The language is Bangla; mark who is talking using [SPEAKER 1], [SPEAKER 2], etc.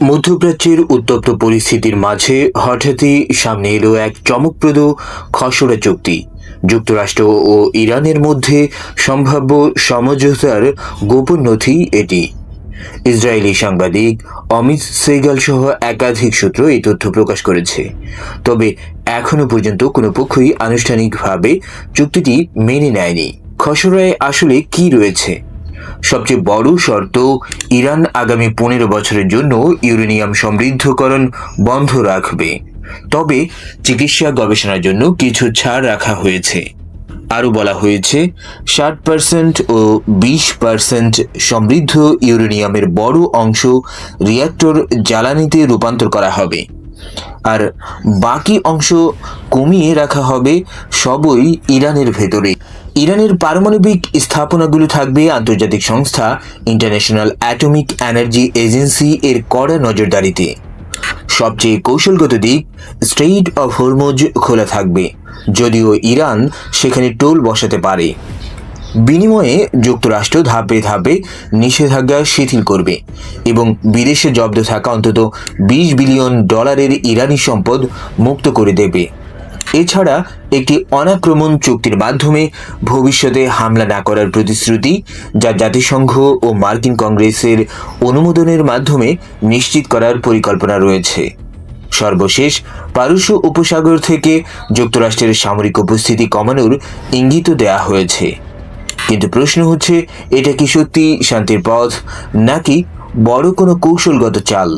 [SPEAKER 1] মধ্যপ্রাচ্যের উত্তপ্ত পরিস্থিতির মাঝে হঠাৎই সামনে এলো এক চমকপ্রদ খসড়া চুক্তি। যুক্তরাষ্ট্র ও ইরানের মধ্যে সম্ভাব্য সমঝোতার গোপন নথি এটি। ইসরায়েলি সাংবাদিক অমিত সেগাল সহ একাধিক সূত্র এই তথ্য প্রকাশ করেছে। তবে এখনো পর্যন্ত কোনো পক্ষই আনুষ্ঠানিকভাবে চুক্তিটি মেনে নেয়নি। খসড়ায় আসলে কি রয়েছে? সবচেয়ে বড় শর্ত, ইরান আগামী 15 বছরের জন্য ইউরেনিয়াম সমৃদ্ধকরণ বন্ধ রাখবে, তবে চিকিৎসা গবেষণার জন্য কিছু ছাড় রাখা হয়েছে। আরও বলা হয়েছে 60% ও 20% সমৃদ্ধ ইউরেনিয়ামের বড় অংশ রিঅ্যাক্টর জ্বালানিতে রূপান্তর করা হবে, আর বাকি অংশ কমিয়ে রাখা হবে সবই ইরানের ভেতরে। ইরানের পারমাণবিক স্থাপনাগুলো থাকবে আন্তর্জাতিক সংস্থা ইন্টারন্যাশনাল অ্যাটমিক এনার্জি এজেন্সি এর কড়া নজরদারিতে। সবচেয়ে কৌশলগত দিক, স্ট্রেইট অফ হরমুজ খোলা থাকবে, যদিও ইরান সেখানে টোল বসাতে পারে। বিনিময়ে যুক্তরাষ্ট্র ধাপে ধাপে নিষেধাজ্ঞা শিথিল করবে এবং বিদেশে জব্দ থাকা অন্তত $20 বিলিয়ন ইরানি সম্পদ মুক্ত করে দেবে। এছাড়া একটি অনাক্রমণ চুক্তির মাধ্যমে ভবিষ্যতে হামলা না করার প্রতিশ্রুতি, যা জাতিসংঘ ও মার্কিন কংগ্রেসের অনুমোদনের মাধ্যমে নিশ্চিত করার পরিকল্পনা রয়েছে। সর্বশেষ, পারস্য উপসাগর থেকে যুক্তরাষ্ট্রের সামরিক উপস্থিতি কমানোর ইঙ্গিতও দেয়া হয়েছে। কিন্তু প্রশ্ন হচ্ছে, এটা কি সত্যি শান্তির পথ নাকি বড় কোনো কৌশলগত চাল?